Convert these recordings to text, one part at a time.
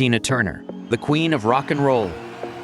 Tina Turner, the queen of rock and roll.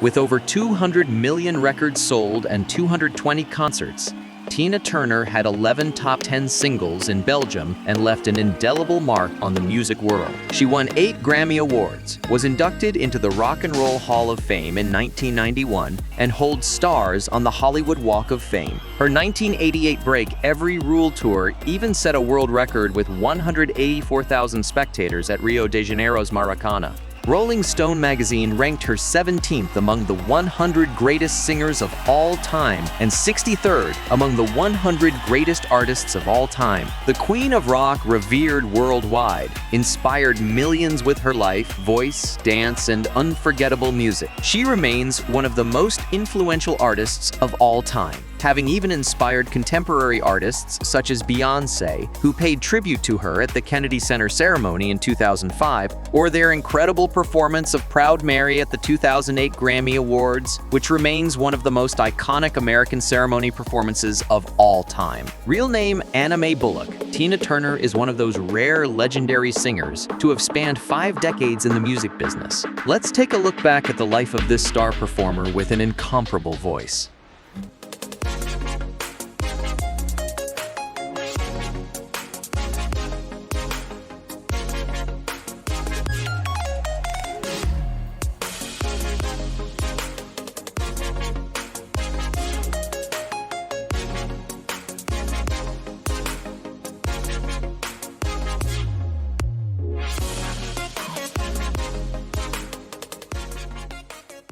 With over 200 million records sold and 220 concerts, Tina Turner had 11 top 10 singles in Belgium and left an indelible mark on the music world. She won 8 Grammy Awards, was inducted into the Rock and Roll Hall of Fame in 1991, and holds stars on the Hollywood Walk of Fame. Her 1988 Break Every Rule tour even set a world record with 184,000 spectators at Rio de Janeiro's Maracanã. Rolling Stone magazine ranked her 17th among the 100 greatest singers of all time and 63rd among the 100 greatest artists of all time. The Queen of Rock, revered worldwide, inspired millions with her life, voice, dance, and unforgettable music. She remains one of the most influential artists of all time, having even inspired contemporary artists such as Beyoncé, who paid tribute to her at the Kennedy Center ceremony in 2005, or their incredible performance of Proud Mary at the 2008 Grammy Awards, which remains one of the most iconic American ceremony performances of all time. Real name Anna Mae Bullock, Tina Turner is one of those rare legendary singers to have spanned 5 decades in the music business. Let's take a look back at the life of this star performer with an incomparable voice.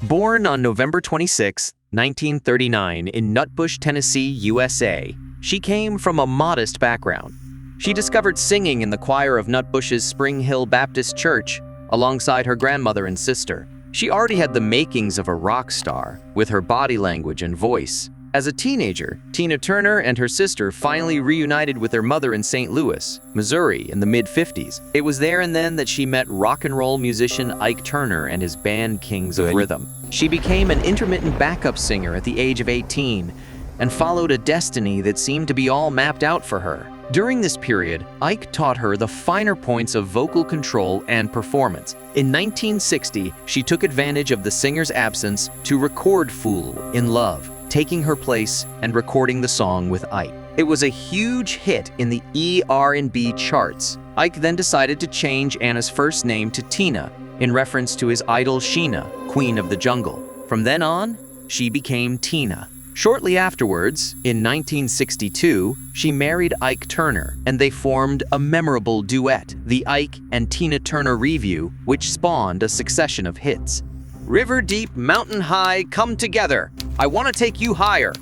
Born on November 26, 1939 in Nutbush, Tennessee, USA, she came from a modest background. She discovered singing in the choir of Nutbush's Spring Hill Baptist Church alongside her grandmother and sister. She already had the makings of a rock star with her body language and voice. As a teenager, Tina Turner and her sister finally reunited with their mother in St. Louis, Missouri in the mid-50s. It was there and then that she met rock and roll musician Ike Turner and his band Kings of Rhythm. She became an intermittent backup singer at the age of 18 and followed a destiny that seemed to be all mapped out for her. During this period, Ike taught her the finer points of vocal control and performance. In 1960, she took advantage of the singer's absence to record Fool in Love, taking her place and recording the song with Ike. It was a huge hit in the R&B charts. Ike then decided to change Anna's first name to Tina, in reference to his idol Sheena, Queen of the Jungle. From then on, she became Tina. Shortly afterwards, in 1962, she married Ike Turner, and they formed a memorable duet, the Ike and Tina Turner Revue, which spawned a succession of hits. River deep, mountain high, come together. I want to take you higher.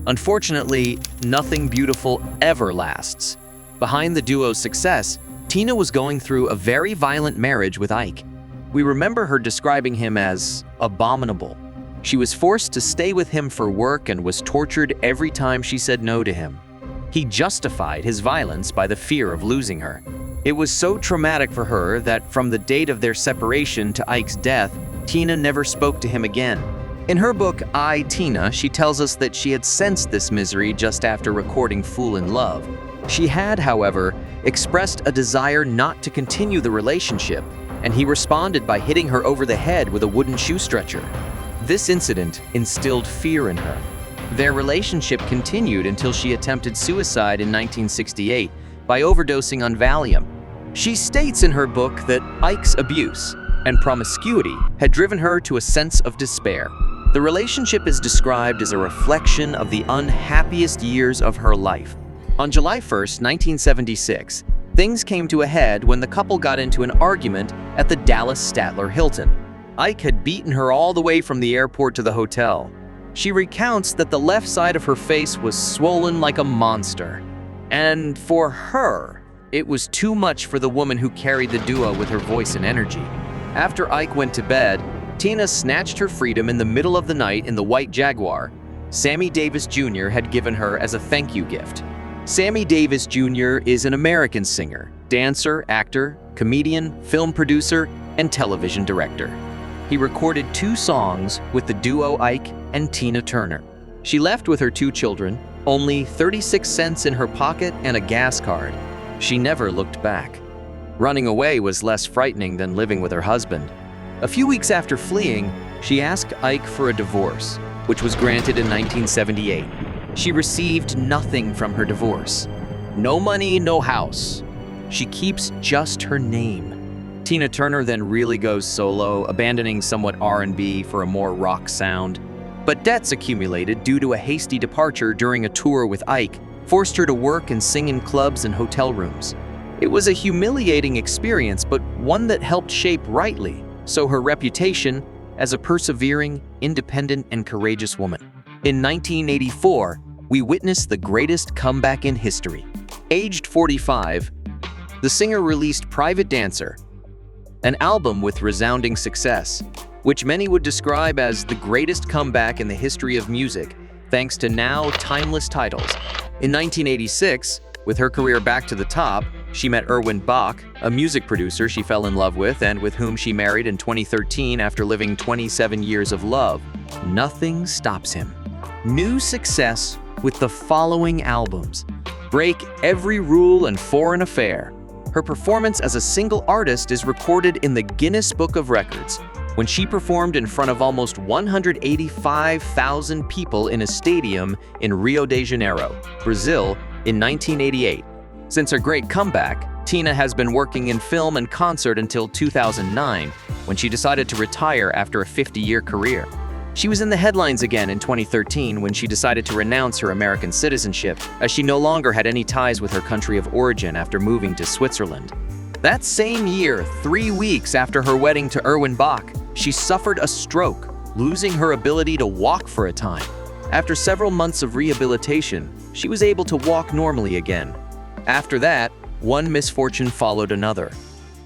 Unfortunately, nothing beautiful ever lasts. Behind the duo's success, Tina was going through a very violent marriage with Ike. We remember her describing him as abominable. She was forced to stay with him for work and was tortured every time she said no to him. He justified his violence by the fear of losing her. It was so traumatic for her that from the date of their separation to Ike's death, Tina never spoke to him again. In her book, I, Tina, she tells us that she had sensed this misery just after recording Fool in Love. She had, however, expressed a desire not to continue the relationship, and he responded by hitting her over the head with a wooden shoe stretcher. This incident instilled fear in her. Their relationship continued until she attempted suicide in 1968 by overdosing on Valium. She states in her book that Ike's abuse and promiscuity had driven her to a sense of despair. The relationship is described as a reflection of the unhappiest years of her life. On July 1st, 1976, things came to a head when the couple got into an argument at the Dallas Statler Hilton. Ike had beaten her all the way from the airport to the hotel. She recounts that the left side of her face was swollen like a monster. And for her, it was too much for the woman who carried the duo with her voice and energy. After Ike went to bed, Tina snatched her freedom in the middle of the night in the white Jaguar Sammy Davis Jr. had given her as a thank you gift. Sammy Davis Jr. is an American singer, dancer, actor, comedian, film producer, and television director. He recorded 2 songs with the duo Ike and Tina Turner. She left with her 2 children, only 36 cents in her pocket and a gas card. She never looked back. Running away was less frightening than living with her husband. A few weeks after fleeing, she asked Ike for a divorce, which was granted in 1978. She received nothing from her divorce. No money, no house. She keeps just her name. Tina Turner then really goes solo, abandoning somewhat R&B for a more rock sound. But debts accumulated due to a hasty departure during a tour with Ike forced her to work and sing in clubs and hotel rooms. It was a humiliating experience, but one that helped shape rightly, so her reputation as a persevering, independent, and courageous woman. In 1984, we witnessed the greatest comeback in history. Aged 45, the singer released Private Dancer, an album with resounding success, which many would describe as the greatest comeback in the history of music, thanks to now timeless titles. In 1986, with her career back to the top, she met Erwin Bach, a music producer she fell in love with and with whom she married in 2013 after living 27 years of love. Nothing stops him. New success with the following albums: Break Every Rule and Foreign Affair. Her performance as a single artist is recorded in the Guinness Book of Records when she performed in front of almost 185,000 people in a stadium in Rio de Janeiro, Brazil, in 1988. Since her great comeback, Tina has been working in film and concert until 2009, when she decided to retire after a 50-year career. She was in the headlines again in 2013 when she decided to renounce her American citizenship, as she no longer had any ties with her country of origin after moving to Switzerland. That same year, 3 weeks after her wedding to Erwin Bach, she suffered a stroke, losing her ability to walk for a time. After several months of rehabilitation, she was able to walk normally again. After that, one misfortune followed another.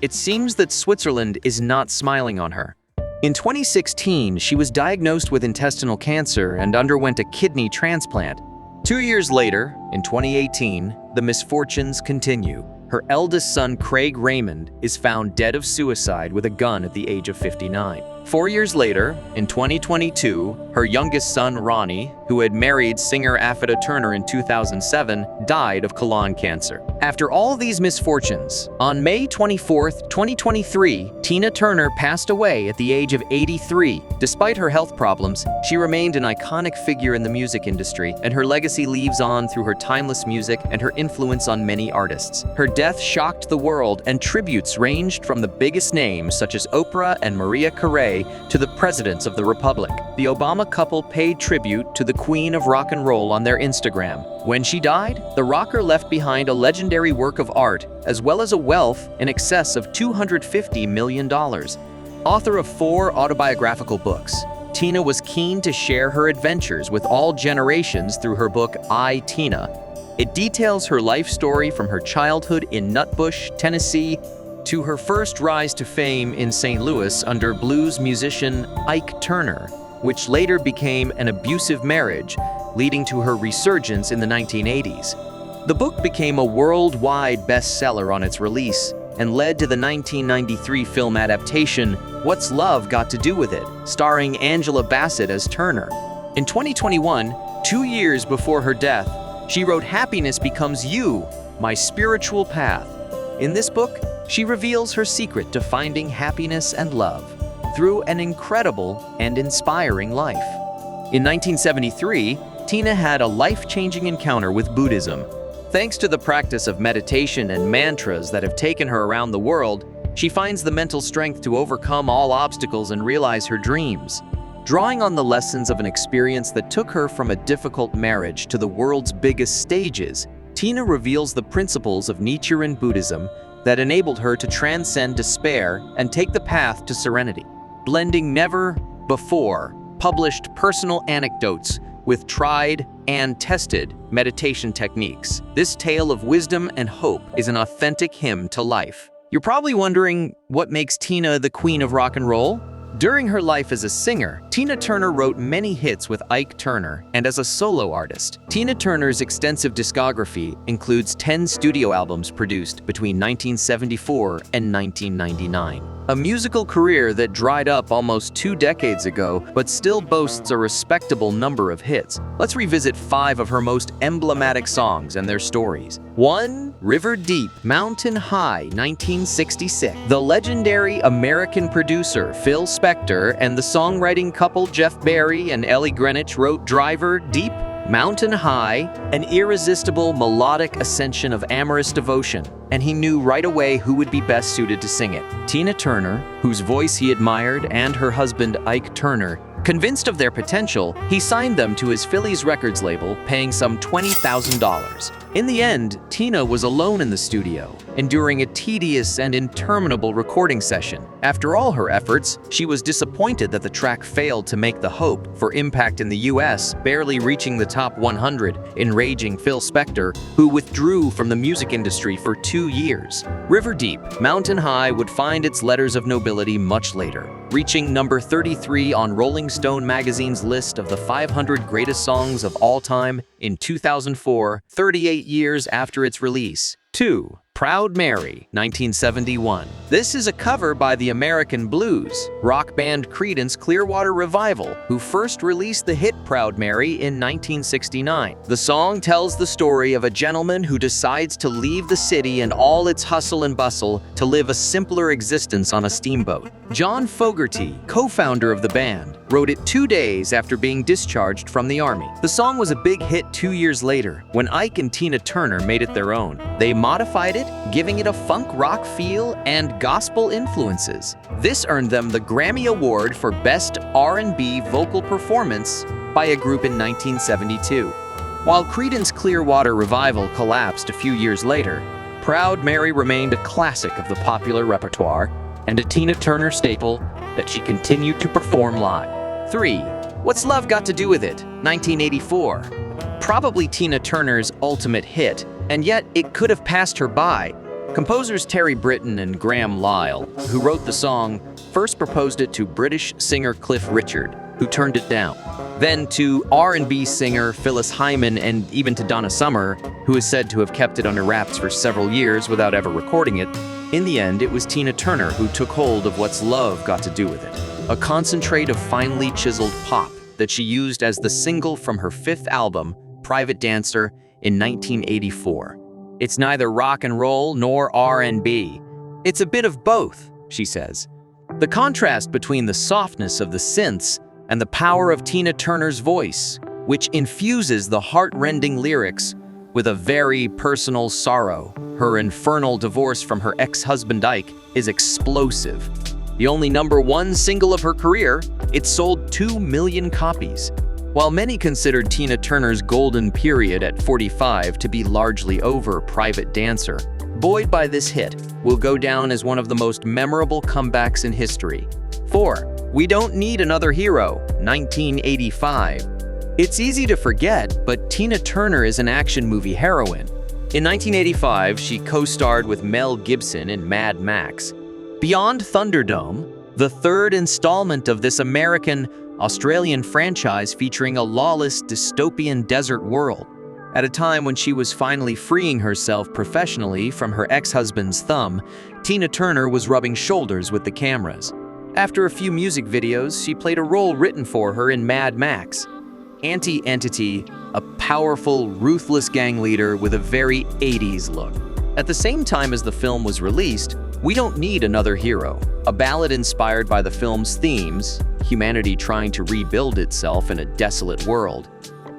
It seems that Switzerland is not smiling on her. In 2016, she was diagnosed with intestinal cancer and underwent a kidney transplant. 2 years later, in 2018, the misfortunes continue. Her eldest son, Craig Raymond, is found dead of suicide with a gun at the age of 59. 4 years later, in 2022, her youngest son, Ronnie, who had married singer Affida Turner in 2007, died of colon cancer. After all these misfortunes, on May 24, 2023, Tina Turner passed away at the age of 83. Despite her health problems, she remained an iconic figure in the music industry, and her legacy lives on through her timeless music and her influence on many artists. Her death shocked the world, and tributes ranged from the biggest names such as Oprah and Maria Carey to the presidents of the Republic. The Obama couple paid tribute to the Queen of Rock and Roll on their Instagram. When she died, the rocker left behind a legendary work of art, as well as a wealth in excess of $250 million. Author of 4 autobiographical books, Tina was keen to share her adventures with all generations through her book, I, Tina. It details her life story from her childhood in Nutbush, Tennessee, to her first rise to fame in St. Louis under blues musician Ike Turner, which later became an abusive marriage, leading to her resurgence in the 1980s. The book became a worldwide bestseller on its release and led to the 1993 film adaptation What's Love Got to Do With It, starring Angela Bassett as Turner. In 2021, 2 years before her death, she wrote Happiness Becomes You, My Spiritual Path. In this book, she reveals her secret to finding happiness and love through an incredible and inspiring life. In 1973, Tina had a life-changing encounter with Buddhism. Thanks to the practice of meditation and mantras that have taken her around the world, she finds the mental strength to overcome all obstacles and realize her dreams. Drawing on the lessons of an experience that took her from a difficult marriage to the world's biggest stages, Tina reveals the principles of Nichiren Buddhism that enabled her to transcend despair and take the path to serenity. Blending never-before published personal anecdotes with tried and tested meditation techniques, this tale of wisdom and hope is an authentic hymn to life. You're probably wondering what makes Tina the queen of rock and roll? During her life as a singer, Tina Turner wrote many hits with Ike Turner, and as a solo artist, Tina Turner's extensive discography includes 10 studio albums produced between 1974 and 1999. A musical career that dried up almost 2 decades ago, but still boasts a respectable number of hits. Let's revisit 5 of her most emblematic songs and their stories. 1. River Deep, Mountain High, 1966. The legendary American producer Phil Spector and the songwriting couple Jeff Barry and Ellie Greenwich wrote Driver, Deep, Mountain High, an irresistible melodic ascension of amorous devotion, and he knew right away who would be best suited to sing it. Tina Turner, whose voice he admired, and her husband Ike Turner. Convinced of their potential, he signed them to his Phillies Records label, paying some $20,000. In the end, Tina was alone in the studio, enduring a tedious and interminable recording session. After all her efforts, she was disappointed that the track failed to make the hope for impact in the US, barely reaching the top 100, enraging Phil Spector, who withdrew from the music industry for 2 years. River Deep, Mountain High would find its letters of nobility much later, reaching number 33 on Rolling Stone magazine's list of the 500 greatest songs of all time in 2004, 38 years after its release. 2. Proud Mary, 1971. This is a cover by the American blues rock band Creedence Clearwater Revival, who first released the hit Proud Mary in 1969. The song tells the story of a gentleman who decides to leave the city and all its hustle and bustle to live a simpler existence on a steamboat. John Fogerty, co-founder of the band, wrote it 2 days after being discharged from the army. The song was a big hit 2 years later, when Ike and Tina Turner made it their own. They modified it, giving it a funk rock feel and gospel influences. This earned them the Grammy Award for Best R&B Vocal Performance by a group in 1972. While Creedence Clearwater Revival collapsed a few years later, Proud Mary remained a classic of the popular repertoire and a Tina Turner staple that she continued to perform live. 3. What's Love Got to Do With It, 1984. Probably Tina Turner's ultimate hit, and yet it could have passed her by. Composers Terry Britten and Graham Lyle, who wrote the song, first proposed it to British singer Cliff Richard, who turned it down. Then to R&B singer Phyllis Hyman, and even to Donna Summer, who is said to have kept it under wraps for several years without ever recording it. In the end, it was Tina Turner who took hold of What's Love Got to Do With It, a concentrate of finely chiseled pop that she used as the single from her 5th album, Private Dancer, in 1984. It's neither rock and roll nor R&B. It's a bit of both, she says. The contrast between the softness of the synths and the power of Tina Turner's voice, which infuses the heart-rending lyrics with a very personal sorrow. Her infernal divorce from her ex-husband Ike is explosive. The only #1 single of her career, it sold 2 million copies. While many considered Tina Turner's golden period at 45 to be largely over, Private Dancer, buoyed by this hit, will go down as one of the most memorable comebacks in history. 4. We Don't Need Another Hero, 1985. It's easy to forget, but Tina Turner is an action movie heroine. In 1985, she co-starred with Mel Gibson in Mad Max. Beyond Thunderdome, the 3rd installment of this American-Australian franchise featuring a lawless dystopian desert world. At a time when she was finally freeing herself professionally from her ex-husband's thumb, Tina Turner was rubbing shoulders with the cameras. After a few music videos, she played a role written for her in Mad Max. Anti-Entity, a powerful, ruthless gang leader with a very 80s look. At the same time as the film was released, We Don't Need Another Hero, a ballad inspired by the film's themes, humanity trying to rebuild itself in a desolate world,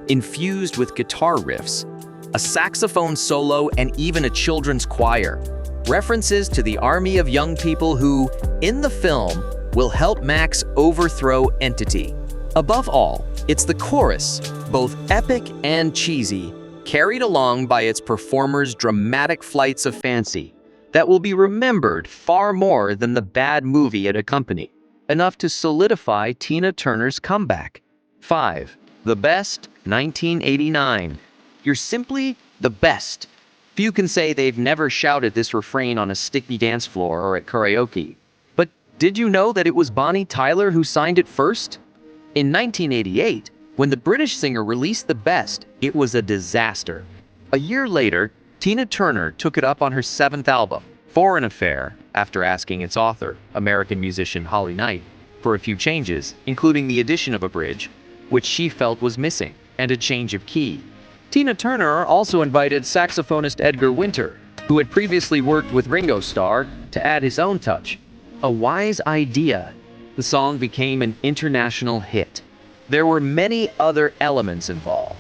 infused with guitar riffs, a saxophone solo, and even a children's choir. References to the army of young people who, in the film, will help Max overthrow Entity. Above all, it's the chorus, both epic and cheesy, carried along by its performers' dramatic flights of fancy, that will be remembered far more than the bad movie it accompanied, enough to solidify Tina Turner's comeback. 5. The Best, 1989. You're simply the best. Few can say they've never shouted this refrain on a sticky dance floor or at karaoke. But did you know that it was Bonnie Tyler who signed it first? In 1988, when the British singer released The Best, it was a disaster. A year later, Tina Turner took it up on her 7th album, Foreign Affair, after asking its author, American musician Holly Knight, for a few changes, including the addition of a bridge, which she felt was missing, and a change of key. Tina Turner also invited saxophonist Edgar Winter, who had previously worked with Ringo Starr, to add his own touch. A wise idea. The song became an international hit. There were many other elements involved.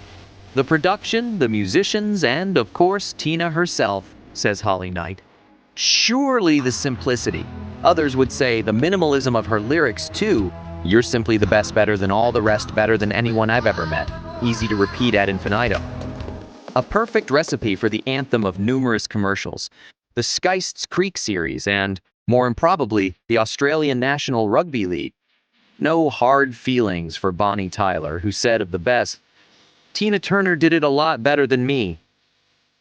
The production, the musicians, and, of course, Tina herself, says Holly Knight. Surely the simplicity. Others would say the minimalism of her lyrics, too. You're simply the best, better than all the rest, better than anyone I've ever met. Easy to repeat ad infinitum. A perfect recipe for the anthem of numerous commercials, the Skeist's Creek series, and, more improbably, the Australian National Rugby League. No hard feelings for Bonnie Tyler, who said of the best, "Tina Turner did it a lot better than me."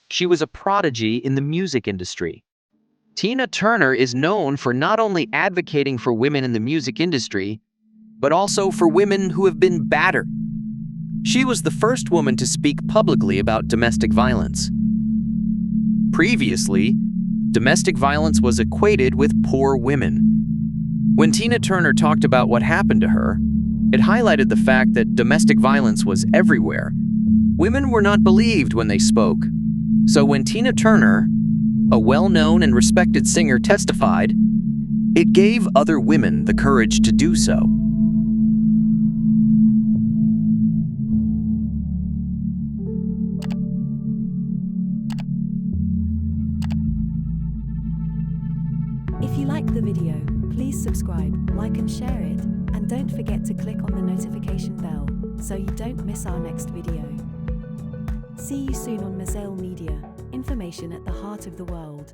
She was a prodigy in the music industry. Tina Turner is known for not only advocating for women in the music industry, but also for women who have been battered. She was the first woman to speak publicly about domestic violence. Previously, domestic violence was equated with poor women. When Tina Turner talked about what happened to her, it highlighted the fact that domestic violence was everywhere. Women were not believed when they spoke. So when Tina Turner, a well-known and respected singer, testified, it gave other women the courage to do so. If you liked the video, please subscribe, like and share it, and don't forget to click on the notification bell so you don't miss our next video. See you soon on Misfortune Media, information at the heart of the world.